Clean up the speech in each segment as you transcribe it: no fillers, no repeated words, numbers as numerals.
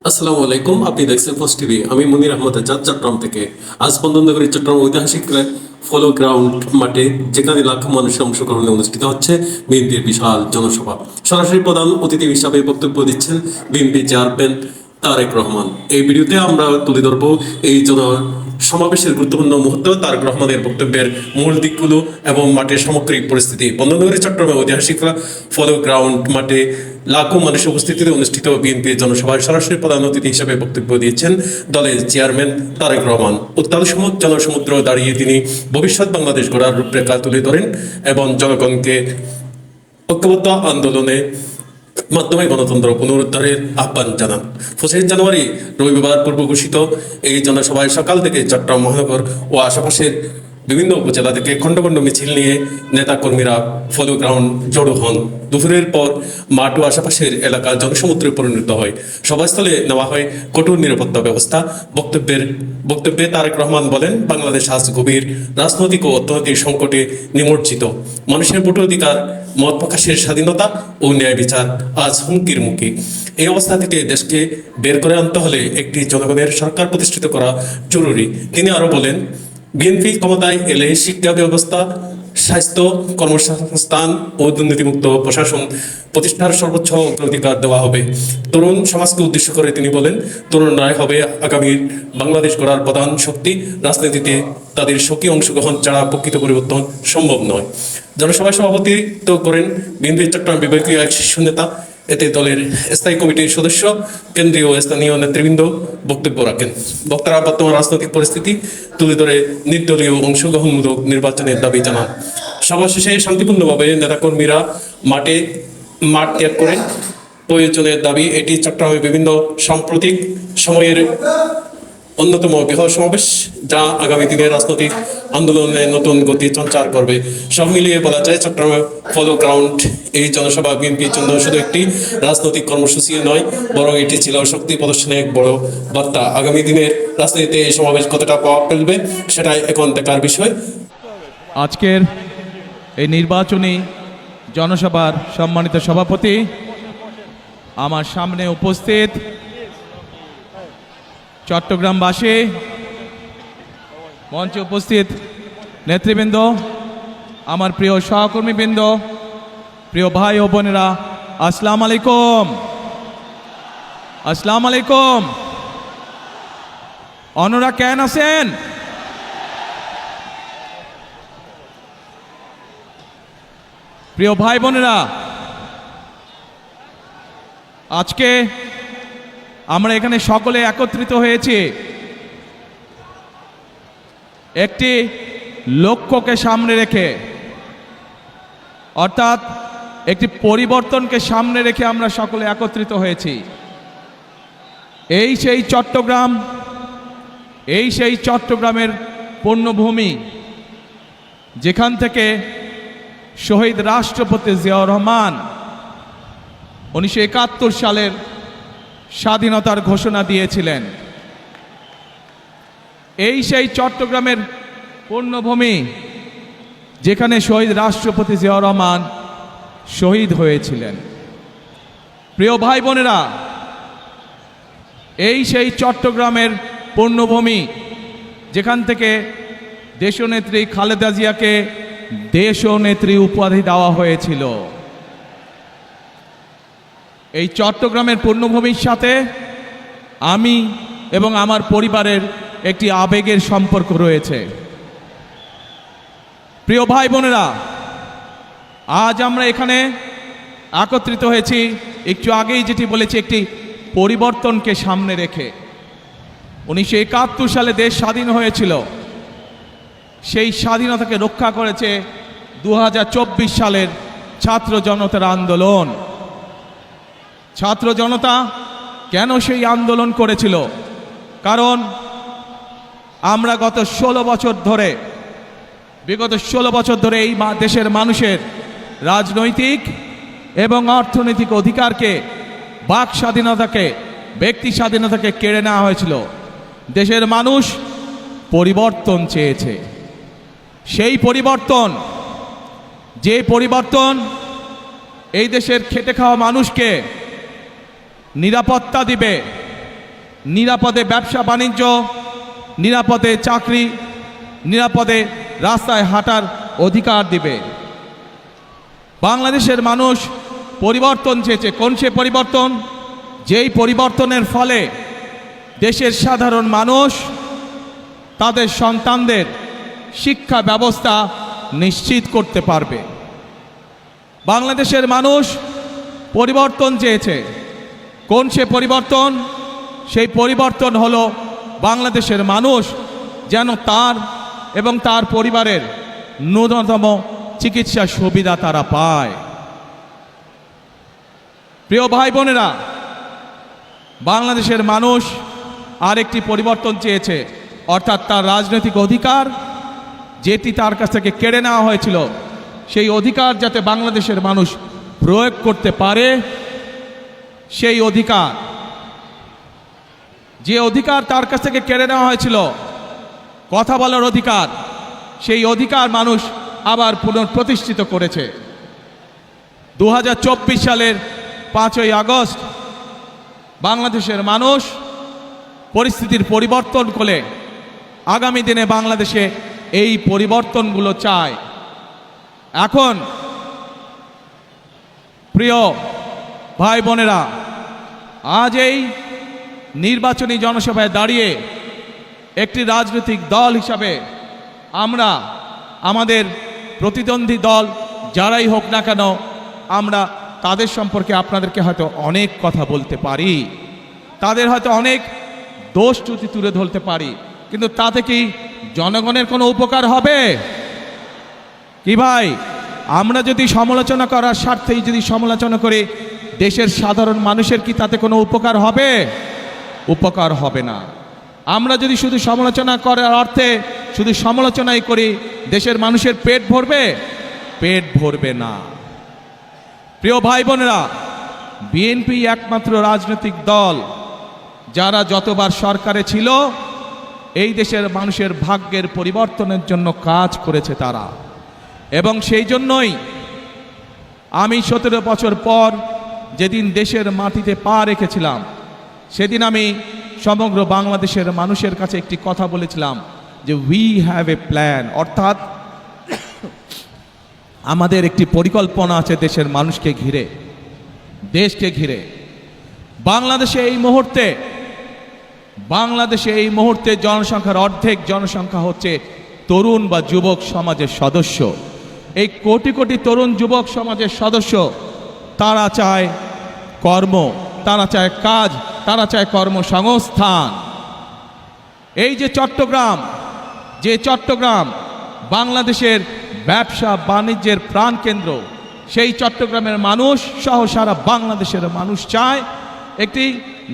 আসসালামু আলাইকুম, আপনি দেখছেন ফার্স্ট টিভি। আমি মুনির আহমদ আজাদ, চট্টগ্রাম থেকে। আজ বন্দরনগরী চট্টগ্রাম ঐতিহাসিক ফলো গ্রাউন্ড মাঠে, যেখানে লাখ মানুষের অংশগ্রহণে অনুষ্ঠিত হচ্ছে বিএনপির বিশাল জনসভা। সরাসরি প্রধান অতিথি হিসাবে বক্তব্য দিচ্ছেন বিএনপি চেয়ারম্যান তারেক রহমান। এই ভিডিওতে আমরা তুলে ধরব এই সমাবেশের গুরুত্বপূর্ণ মুহূর্ত, তারেক রহমানের বক্তব্যের মূল দিকগুলো এবং মাঠের সামগ্রিক পরিস্থিতি। বন্দরনগরী চট্টগ্রামে ঐতিহাসিক ফলো গ্রাউন্ড মাঠে লাখো মানুষের উপস্থিতিতে অনুষ্ঠিত বিএনপির জনসভায় সরাসরি প্রধান অতিথি হিসেবে বক্তব্য দিয়েছেন দলের চেয়ারম্যান তারেক রহমান। উত্তাল জনসমুদ্র দাঁড়িয়ে তিনি ভবিষ্যৎ বাংলাদেশ গড়ার রূপরেখা তুলে ধরেন এবং জনগণকে ঐক্যবদ্ধ আন্দোলনে মাধ্যমে গণতন্ত্র পুনরুদ্ধারের আহ্বান জানান। 25 জানুয়ারি রবিবার পূর্ব ঘোষিত এই জনসভায় সকাল থেকে চট্টগ্রাম মহানগর ও আশেপাশের বিভিন্ন উপজেলা থেকে খণ্ড খণ্ড মিছিল নিয়ে নেতাকর্মীরা ফলো গ্রাউন্ড জড়ো হন। দুপুরের পর মাঠ ও আশেপাশের এলাকা জনসমুদ্রে পরিণত হয়। সভাস্থলে নেওয়া হয় কঠোর নিরাপত্তা ব্যবস্থা। বক্তব্যে তারেক রহমান বলেন, বাংলাদেশ আজ গভীর রাজনৈতিক ও অর্থনৈতিক সংকটে নিমজ্জিত। মানুষের ভোটাধিকার, মত প্রকাশের স্বাধীনতা ও ন্যায় বিচার আজ হুমকির মুখে। এই অবস্থা থেকে দেশকে বের করে আনতে হলে একটি জনগণের সরকার প্রতিষ্ঠিত করা জরুরি। তিনি আরো বলেন, বিএনপি ক্ষমতায় এলে শিক্ষা ব্যবস্থা, স্বাস্থ্য, কর্মসংস্থান ও দুর্নীতিমুক্ত প্রশাসন প্রতিষ্ঠার সর্বোচ্চ অগ্রাধিকার দেওয়া হবে। তরুণ সমাজকে উদ্দেশ্য করে তিনি বলেন, তরুণরাই হবে আগামীর বাংলাদেশ গড়ার প্রধান শক্তি। রাজনীতিতে তাদের সক্রিয় অংশগ্রহণ ছাড়া প্রকৃত পরিবর্তন সম্ভব নয়। জনসভায় সভাপতিত্ব করেন বিএনপি চট্টগ্রাম বিভাগীয় এক শীর্ষ নেতা। এতে দলের স্থায়ী কমিটির সদস্য, কেন্দ্রীয় ও স্থানীয় নেতৃবৃন্দ বক্তব্য রাখেন। বক্তারা বর্তমান রাজনৈতিক পরিস্থিতি তুলে ধরে নির্দলীয় অংশগ্রহণমূলক নির্বাচনের দাবি জানান। সভা শেষে শান্তিপূর্ণভাবে নেতাকর্মীরা মাঠ ত্যাগ করেন। প্রয়োজনের দাবি এটি চট্টগ্রামের বিভিন্ন সাম্প্রতিক সময়ের অন্যতম বৃহৎ সমাবেশ, যা আগামী দিনের রাজনৈতিক আন্দোলনে নতুন গতি সঞ্চার করবে। সব মিলিয়ে বলা যায়, চট্টগ্রাম ফলো গ্রাউন্ড এই জনসভা বিএনপির জন্য শুধু একটি রাজনৈতিক কর্মসূচি নয়, বরং এটি ছিল শক্তি প্রদর্শনের এক বড় বার্তা। আগামী দিনের রাজনীতিতে এই সমাবেশ কতটা প্রভাব ফেলবে সেটাই এখন দেখার বিষয়। আজকের এই নির্বাচনী জনসভার সম্মানিত সভাপতি, আমার সামনে উপস্থিত চট্টগ্রামবাসী, মঞ্চে উপস্থিত নেতৃবৃন্দ, আমার প্রিয় সহকর্মীবৃন্দ, প্রিয় ভাই ও বোনেরা, আসসালামু আলাইকুম। আসসালামু আলাইকুম। অনরা কেন আছেন? প্রিয় ভাই বোনেরা, আজকে আমরা এখানে সকলে একত্রিত হয়েছি একটি লক্ষ্যকে সামনে রেখে, অর্থাৎ একটি পরিবর্তনকে সামনে রেখে আমরা সকলে একত্রিত হয়েছি। এই সেই চট্টগ্রামের পুণ্যভূমি, যেখান থেকে শহীদ রাষ্ট্রপতি জিয়াউর রহমান 1971 সালের স্বাধীনতার ঘোষণা দিয়েছিলেন। এই সেই চট্টগ্রামের পুণ্যভূমি, যেখানে শহীদ রাষ্ট্রপতি জিয়াউর রহমান শহীদ হয়েছিলেন। প্রিয় ভাই বোনেরা, এই সেই চট্টগ্রামের পুণ্যভূমি, যেখান থেকে দেশনেত্রী খালেদা জিয়াকে দেশনেত্রী উপাধি দেওয়া হয়েছিল। এই চট্টগ্রামের পুণ্যভূমির সাথে আমি এবং আমার পরিবারের একটি আবেগের সম্পর্ক রয়েছে। প্রিয় ভাই বোনেরা, আজ আমরা এখানে একত্রিত হয়েছি একটু আগেই যেটি বলেছি, একটি পরিবর্তনকে সামনে রেখে। 1971 সালে দেশ স্বাধীন হয়েছিল। সেই স্বাধীনতাকে রক্ষা করেছে 2024 সালের ছাত্র জনতার আন্দোলন। ছাত্র জনতা কেন সেই আন্দোলন করেছিল? কারণ আমরা বিগত 16 বছর ধরে এই দেশের মানুষের রাজনৈতিক এবং অর্থনৈতিক অধিকারকে, বাক স্বাধীনতাকে, ব্যক্তি স্বাধীনতাকে কেড়ে নেওয়া হয়েছিল। দেশের মানুষ পরিবর্তন চেয়েছে। সেই পরিবর্তন, যে পরিবর্তন এই দেশের খেটে খাওয়া মানুষকে নিরাপত্তা দিবে, নিরাপদে ব্যবসা বাণিজ্য, নিরাপদে চাকরি, নিরাপদে রাস্তায় হাঁটার অধিকার দিবে। বাংলাদেশের মানুষ পরিবর্তন চেয়েছে। কোন সে পরিবর্তন? যেই পরিবর্তনের ফলে দেশের সাধারণ মানুষ তাদের সন্তানদের শিক্ষা ব্যবস্থা নিশ্চিত করতে পারবে। বাংলাদেশের মানুষ পরিবর্তন চেয়েছে। কোন সে পরিবর্তন? সেই পরিবর্তন হলো বাংলাদেশের মানুষ যেন তার এবং তার পরিবারের ন্যূনতম চিকিৎসা সুবিধা তারা পায়। প্রিয় ভাই বোনেরা, বাংলাদেশের মানুষ আরেকটি পরিবর্তন চেয়েছে, অর্থাৎ তার রাজনৈতিক অধিকার যেটি তার কাছ থেকে কেড়ে নেওয়া হয়েছিল, সেই অধিকার যাতে বাংলাদেশের মানুষ প্রয়োগ করতে পারে। সেই অধিকার, যে অধিকার তার কাছ থেকে কেড়ে নেওয়া হয়েছিল, কথা বলার অধিকার, সেই অধিকার মানুষ আবার পুনঃপ্রতিষ্ঠিত করেছে। 2024 সালের 5ই আগস্ট বাংলাদেশের মানুষ পরিস্থিতির পরিবর্তন করে আগামী দিনে বাংলাদেশে এই পরিবর্তনগুলো চায়। এখন প্রিয় ভাই বোনেরা, আজ এই নির্বাচনী জনসভায় দাঁড়িয়ে একটি রাজনৈতিক দল হিসাবে আমরা আমাদের প্রতিদ্বন্দ্বী দল যারাই হোক না কেন, আমরা তাদের সম্পর্কে আপনাদেরকে হয়তো অনেক কথা বলতে পারি, তাদের হয়তো অনেক দোষ ত্রুটি তুলে ধরতে পারি, কিন্তু তাতে কি জনগণের কোনো উপকার হবে? কি ভাই, আমরা যদি সমালোচনা করার স্বার্থেই যদি সমালোচনা করি, দেশের সাধারণ মানুষের কি তাতে কোনো উপকার হবে? উপকার হবে না। আমরা যদি শুধু সমালোচনা করার অর্থে শুধু সমালোচনাই করি, দেশের মানুষের পেট ভরবে? পেট ভরবে না। প্রিয় ভাই বোনেরা, বিএনপি একমাত্র রাজনৈতিক দল যারা যতবার সরকারে ছিল এই দেশের মানুষের ভাগ্যের পরিবর্তনের জন্য কাজ করেছে তারা। এবং সেই জন্যই আমি 17 বছর পর যেদিন দেশের মাটিতে পা রেখেছিলাম, সেদিন আমি সমগ্র বাংলাদেশের মানুষের কাছে একটি কথা বলেছিলাম যে উই হ্যাভ এ প্ল্যান, অর্থাৎ আমাদের একটি পরিকল্পনা আছে দেশের মানুষকে ঘিরে, দেশকে ঘিরে। বাংলাদেশে এই মুহূর্তে জনসংখ্যার অর্ধেক জনসংখ্যা হচ্ছে তরুণ বা যুবক সমাজের সদস্য। এই কোটি কোটি তরুণ যুবক সমাজের সদস্য তারা চায় কর্ম, তারা চায় কাজ, তারা চায় কর্মসংস্থান। এই যে চট্টগ্রাম বাংলাদেশের ব্যবসা বাণিজ্যের প্রাণকেন্দ্র, সেই চট্টগ্রামের মানুষ সহ সারা বাংলাদেশের মানুষ চায় একটি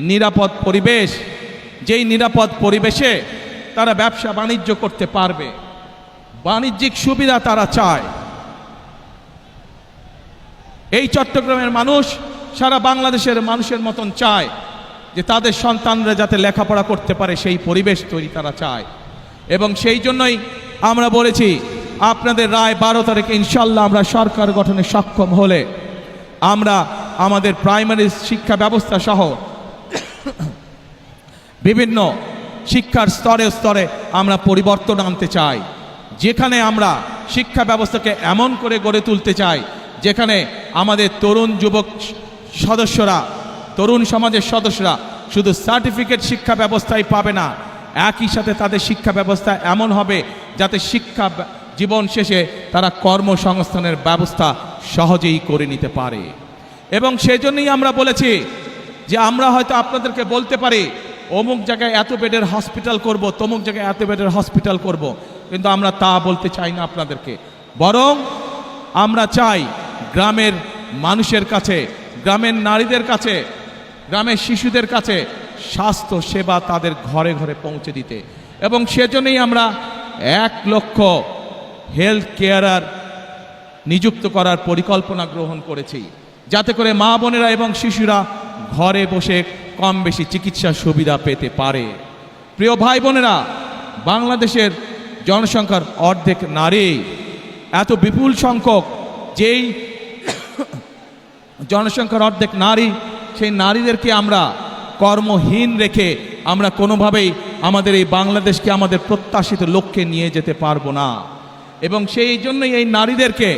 নিরাপদ পরিবেশ, যেই নিরাপদ পরিবেশে তারা ব্যবসা বাণিজ্য করতে পারবে, বাণিজ্যিক সুবিধা তারা চায়। এই চট্টগ্রামের মানুষ সারা বাংলাদেশের মানুষের মতন চায় যে তাদের সন্তানরা যাতে লেখাপড়া করতে পারে, সেই পরিবেশ তৈরি তারা চায়। এবং সেই জন্যই আমরা বলেছি আপনাদের রায় 12 তারিখে ইনশাল্লাহ আমরা সরকার গঠনে সক্ষম হলে আমরা আমাদের প্রাইমারি শিক্ষা ব্যবস্থা সহ বিভিন্ন শিক্ষার স্তরে স্তরে আমরা পরিবর্তন আনতে চাই, যেখানে আমরা শিক্ষা ব্যবস্থাকে এমন করে গড়ে তুলতে চাই যেখানে আমাদের তরুণ যুবক সদস্যরা, তরুণ সমাজের সদস্যরা শুধু সার্টিফিকেট শিক্ষা ব্যবস্থাই পাবে না, একই সাথে তাদের শিক্ষা ব্যবস্থা এমন হবে যাতে শিক্ষা জীবন শেষে তারা কর্মসংস্থানের ব্যবস্থা সহজেই করে নিতে পারে। এবং সেজন্যই আমরা বলেছি যে আমরা হয়তো আপনাদেরকে বলতে পারি অমুক জায়গায় এত বেডের হসপিটাল করব, তমুক জায়গায় এত বেডের হসপিটাল করব, কিন্তু আমরা তা বলতে চাই না আপনাদেরকে। বরং আমরা চাই গ্রামের মানুষের কাছে, গ্রামের নারীদের কাছে, গ্রামের শিশুদের কাছে স্বাস্থ্য সেবা তাদের ঘরে ঘরে পৌঁছে দিতে। এবং সেজন্যই আমরা 1 লক্ষ হেলথ কেয়ারার নিযুক্ত করার পরিকল্পনা গ্রহণ করেছি, যাতে করে মা বোনেরা এবং শিশুরা ঘরে বসে কম বেশি চিকিৎসা সুবিধা পেতে পারে। প্রিয় ভাই বোনেরা, বাংলাদেশের জনসংখ্যার অর্ধেক নারী, এত বিপুল সংখ্যক যেই জনসংখ্যার অর্ধেক নারী, সেই নারীদেরকে আমরা কর্মহীন রেখে আমরা কোনোভাবেই আমাদের এই বাংলাদেশকে আমাদের প্রত্যাশিত লক্ষ্যে নিয়ে যেতে পারবো না। এবং সেই জন্যই এই নারীদেরকে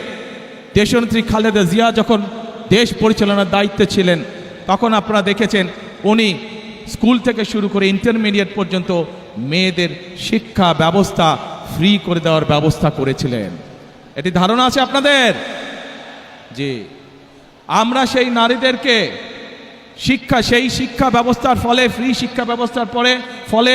দেশনেত্রী খালেদা জিয়া যখন দেশ পরিচালনার দায়িত্বে ছিলেন, তখন আপনারা দেখেছেন উনি স্কুল থেকে শুরু করে ইন্টারমিডিয়েট পর্যন্ত মেয়েদের শিক্ষা ব্যবস্থা ফ্রি করে দেওয়ার ব্যবস্থা করেছিলেন। এটি ধারণা আছে আপনাদের? যে আমরা সেই নারীদেরকে সেই শিক্ষা ব্যবস্থার ফলে, ফ্রি শিক্ষা ব্যবস্থার ফলে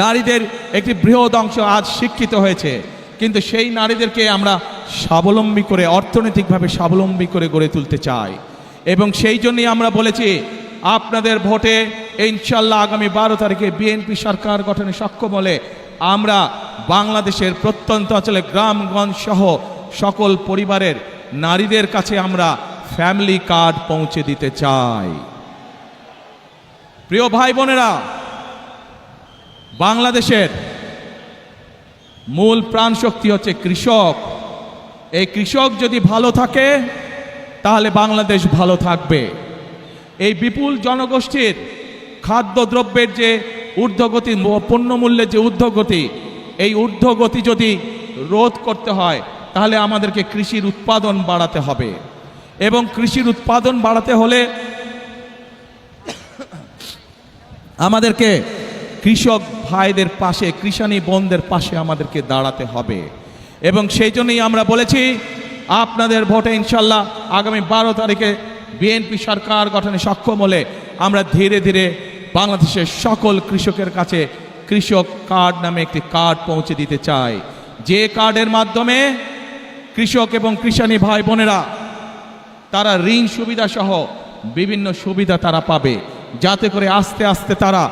নারীদের একটি বৃহৎ অংশ আজ শিক্ষিত হয়েছে। কিন্তু সেই নারীদেরকে আমরা স্বাবলম্বী করে, অর্থনৈতিকভাবে স্বাবলম্বী করে গড়ে তুলতে চাই। এবং সেই জন্যই আমরা বলেছি আপনাদের ভোটে ইনশাল্লাহ আগামী 12 তারিখে বিএনপি সরকার গঠনে সক্ষম হলে আমরা বাংলাদেশের প্রত্যন্ত অঞ্চলে গ্রামগঞ্জ সহ সকল পরিবারের নারীদের কাছে আমরা ফ্যামিলি কার্ড পৌঁছে দিতে চাই। প্রিয় ভাই বোনেরা, বাংলাদেশের মূল প্রাণ শক্তি হচ্ছে কৃষক। এই কৃষক যদি ভালো থাকে তাহলে বাংলাদেশ ভালো থাকবে। এই বিপুল জনগোষ্ঠীর খাদ্যদ্রব্যের যে ঊর্ধ্বগতি, পণ্যমূল্যের যে ঊর্ধ্বগতি, এই ঊর্ধ্বগতি যদি রোধ করতে হয় তাহলে আমাদেরকে কৃষির উৎপাদন বাড়াতে হবে। এবং কৃষির উৎপাদন বাড়াতে হলে আমাদেরকে কৃষক ভাইদের পাশে, কৃষানী বোনদের পাশে আমাদেরকে দাঁড়াতে হবে। এবং সেই জন্যই আমরা বলেছি আপনাদের ভোটে ইনশাল্লাহ আগামী 12 তারিখে বিএনপি সরকার গঠনে সক্ষম হলে আমরা ধীরে ধীরে বাংলাদেশের সকল কৃষকের কাছে কৃষক কার্ড নামে একটি কার্ড পৌঁছে দিতে চাই, যে কার্ডের মাধ্যমে কৃষক এবং কৃষানী ভাই বোনেরা তারা ঋণ সুবিধা সহ বিভিন্ন সুবিধা তারা পাবে, যাতে করে আস্তে আস্তে তারা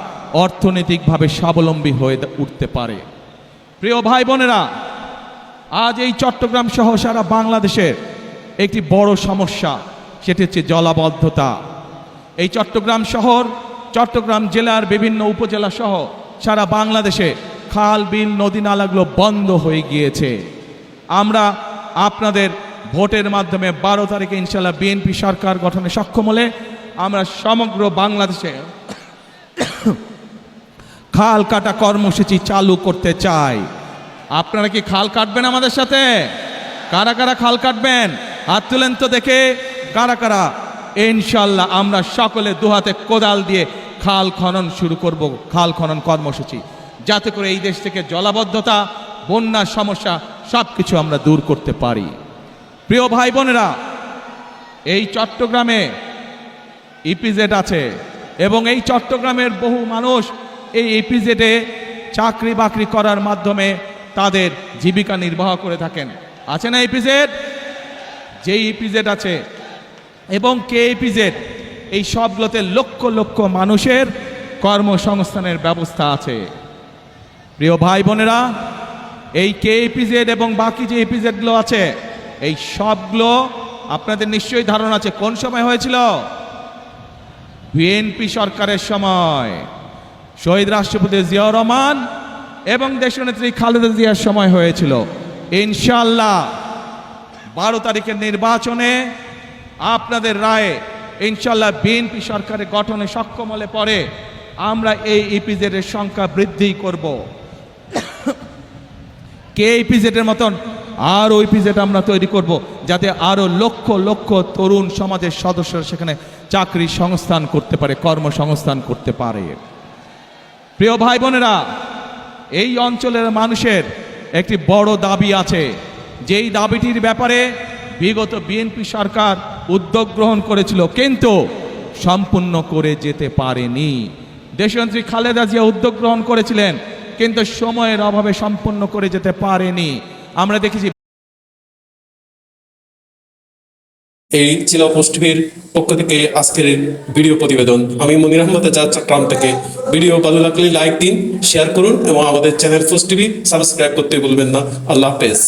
অর্থনৈতিকভাবে স্বাবলম্বী হয়ে উঠতে পারে। প্রিয় ভাই বোনেরা, আজ এই চট্টগ্রাম সহ সারা বাংলাদেশের একটি বড় সমস্যা, সেটি হচ্ছে জলাবদ্ধতা। এই চট্টগ্রাম শহর, চট্টগ্রাম জেলার বিভিন্ন উপজেলা সহ সারা বাংলাদেশে খাল, বিল, নদী নালাগুলো বন্ধ হয়ে গিয়েছে। আমরা আপনাদের ভোটের মাধ্যমে 12 তারিখে ইনশাল্লাহ বিএনপি সরকার গঠনে সক্ষম হলে আমরা সমগ্র বাংলাদেশে খাল কাটা কর্মসূচি চালু করতে চাই। আপনারা কি খাল কাটবেন আমাদের সাথে? কারা কারা খাল কাটবেন হাত তুলেন তো দেখে। কারা কারা? ইনশাল্লাহ আমরা সকলে দুহাতে কোদাল দিয়ে খাল খনন শুরু করব, খাল খনন কর্মসূচি, যাতে করে এই দেশ থেকে জলাবদ্ধতা, বন্যার সমস্যা সব কিছু আমরা দূর করতে পারি। প্রিয় ভাই বোনেরা, এই চট্টগ্রামে ইপিজেড আছে এবং এই চট্টগ্রামের বহু মানুষ এই ইপিজেডে চাকরি বাকরি করার মাধ্যমে তাদের জীবিকা নির্বাহ করে থাকেন। আছে না ইপিজেড? যেই ইপিজেড আছে এবং কে ইপিজেড, এই সবগুলোতে লক্ষ লক্ষ মানুষের কর্মসংস্থানের ব্যবস্থা আছে। প্রিয় ভাই বোনেরা, এই কে ইপিজেড এবং বাকি যে ইপিজেডগুলো আছে, এই সবগুলো আপনাদের নিশ্চয়ই ধারণা আছে কোন সময় হয়েছিল? বিএনপি সরকারের সময়, শহীদ রাষ্ট্রপতি জিয়াউর রহমান এবং দেশনেত্রী খালেদা জিয়ার সময় হয়েছিল। ইনশাআল্লাহ 12 তারিখের নির্বাচনে আপনাদের রায়ে ইনশাআল্লাহ বিএনপি সরকারের গঠনে সক্ষম হলে পরে আমরা এই ইপিজেডের সংখ্যা বৃদ্ধি করব। কে ইপিজেডের মতন আরও ইপিজেড আমরা তৈরি করব, যাতে আরও লক্ষ লক্ষ তরুণ সমাজের সদস্যরা সেখানে চাকরি সংস্থান করতে পারে, কর্মসংস্থান করতে পারে। প্রিয় ভাই বোনেরা, এই অঞ্চলের মানুষের একটি বড় দাবি আছে, যেই দাবিটির ব্যাপারে বিগত বিএনপি সরকার উদ্যোগ গ্রহণ করেছিল কিন্তু সম্পূর্ণ করে যেতে পারেনি। দেশনেত্রী খালেদা জিয়া উদ্যোগ গ্রহণ করেছিলেন কিন্তু সময়ের অভাবে সম্পূর্ণ করে যেতে পারেনি। আমরা দেখেছি। এই ছিল পোস্ট টিভির পক্ষ থেকে আজকের ভিডিও প্রতিবেদন। আমি মনির আহমদ, চট্টগ্রাম থেকে। ভিডিও ভালো লাগলে লাইক দিন, শেয়ার করুন এবং আমাদের চ্যানেল পোস্ট টিভি সাবস্ক্রাইব করতে ভুলবেন না। আল্লাহ হাফেজ।